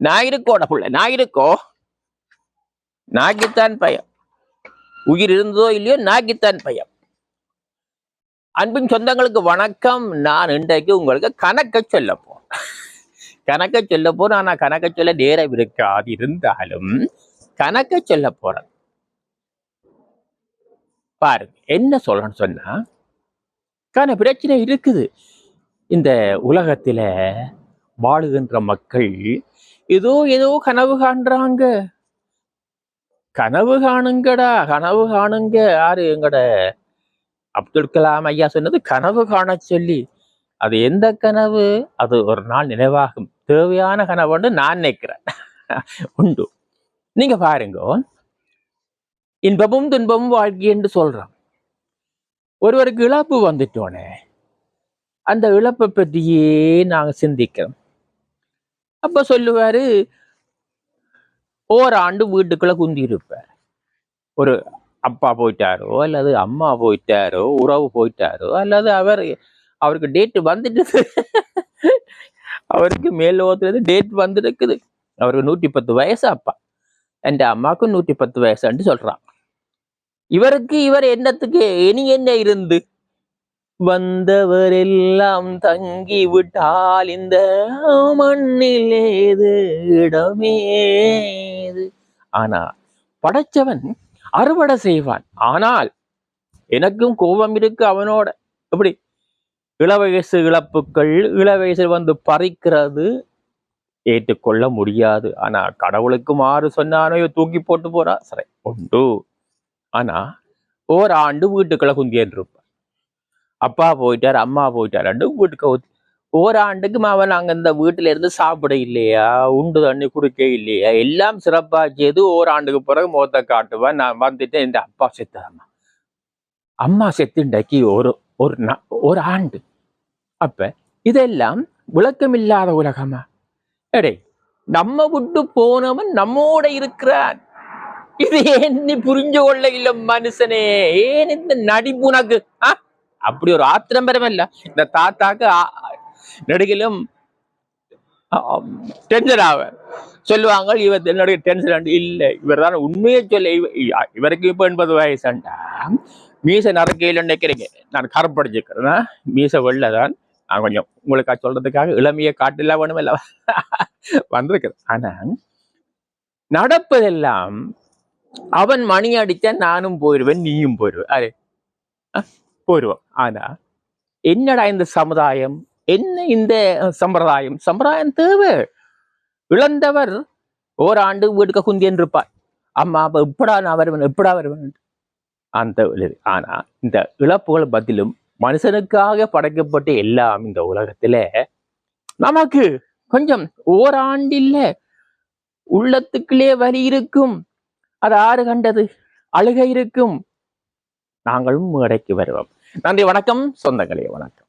ஞாயிறுக்கோட புள்ள ஞாயிறுக்கோ நாக்கித்தான் பயம். உயிர் இருந்ததோ இல்லையோ நாக்கித்தான் பயம். அன்பின் சொந்தங்களுக்கு வணக்கம். நான் இன்றைக்கு உங்களுக்கு கணக்க சொல்ல போறேன். கணக்க சொல்ல போறேன். ஆனா கணக்க சொல்ல நேரம் இருக்காது, இருந்தாலும் கணக்க சொல்ல போறேன். பாருங்க என்ன சொல்லணும்னு சொன்னா, பிரச்சனை இருக்குது. இந்த உலகத்துல வாழுகின்ற மக்கள் ஏதோ ஏதோ கனவு காண்றாங்க. கனவு காணுங்கடா, கனவு காணுங்க. யாரு எங்கட அப்துல் கலாம் ஐயா சொன்னது கனவு காண சொல்லி. அது எந்த கனவு? அது ஒரு நாள் நினைவாகும். தேவையான கனவுன்னு நான் நினைக்கிறேன். உண்டு. நீங்க பாருங்க, இன்பமும் துன்பமும் வாழ்க்கை என்று சொல்றோம். ஒருவருக்கு இழப்பு வந்துட்டோனே அந்த இழப்பை பற்றியே நாங்க சிந்திக்கிறோம். அப்ப சொல்லுவாரு, ஓராண்டு வீட்டுக்குள்ள குந்தி இருப்பார். ஒரு அப்பா போயிட்டாரோ அல்லது அம்மா போயிட்டாரோ, உறவு போயிட்டாரோ, அல்லது அவருக்கு டேட் வந்துட்டு அவருக்கு மேலோத்துறது டேட் வந்துருக்குது. அவருக்கு 110 வயசு. அப்பா என் அம்மாவுக்கு 110 வயசுன்னு சொல்றான். இவர் என்னத்துக்கு இனி என்ன இருந்து வந்தவரெல்லாம் தங்கி விட்டால் இந்த மண்ணில் ஏது இடமேது. ஆனா படைச்சவன் அறுவடை செய்வான். ஆனால் எனக்கும் கோபம் இருக்கு அவனோட. எப்படி இளவயசு இழப்புகள், இளவயசில் வந்து பறிக்கிறது ஏற்றுக்கொள்ள முடியாது. ஆனா கடவுளுக்கு மாறு சொன்னானோ தூக்கி போட்டு போறா சரி உண்டு. ஆனா ஓராண்டு வீட்டுக்குள்ள குந்தியன் இருப்பான். அப்பா போயிட்டார், அம்மா போயிட்டார், வீட்டுக்கு ஓராண்டுக்கு அவன் அங்க இந்த வீட்டுல இருந்து சாப்பிட இல்லையா, உண்டு தண்ணி குடிக்க இல்லையா, எல்லாம் சிறப்பாக்கியது. ஓராண்டுக்கு பிறகு முகத்தை காட்டுவான். நான் வந்துட்டு இந்த அப்பா செத்தாமா, அம்மா செத்துண்டாக்கி ஒரு ஆண்டு. அப்ப இதெல்லாம் விளக்கமில்லாத உலகமா? எடே, நம்ம விட்டு போனவன் நம்மோட இருக்கிறான். இது ஏன் நீ புரிஞ்சு கொள்ள இல்லை மனுஷனே? ஏன் இந்த நடிப்பு உனக்கு? அப்படி ஒரு ஆத்திரம்பரம் இல்ல. இந்த தாத்தாக்கு நடிகளும் டென்ஷன் ஆவ சொல்லுவாங்க, இவர் என்னுடைய டென்ஷன் இல்லை. இவர் தான் உண்மையை சொல்ல. இவருக்கு இப்ப 80 வயசுண்டா. மீசை நறுக்கையில் நினைக்கிறீங்க, நான் கருப்படிச்சுக்கிறேன். மீசை வெள்ளதான். நான் கொஞ்சம் உங்களுக்கு சொல்றதுக்காக இளமையை காட்டில வேணும் இல்ல வந்திருக்கிறேன். ஆனா நடப்பதெல்லாம் அவன் மணி அடிச்சா நானும் போயிடுவேன், நீயும் போயிடுவேன். அரே போயிடுவோம். ஆனா என்னடா இந்த சமுதாயம், என்ன இந்த சம்பிரதாயம் தேவை. இழந்தவர் ஓராண்டு வீட்டுக்கு குந்தியன் இருப்பார். அம்மா அப்ப எப்படா நான் வருவேன் அந்த. ஆனா இந்த இழப்புகள் பதிலும் மனுஷனுக்காக படைக்கப்பட்ட எல்லாம் இந்த உலகத்துல நமக்கு கொஞ்சம் ஓராண்டு இல்ல, உள்ளத்துக்குள்ளே வலி இருக்கும். அது ஆறு கண்டது அழுகை இருக்கும். நாங்களும் மேடைக்கு வருவோம். நன்றி, வணக்கம் சொந்தங்களே, வணக்கம்.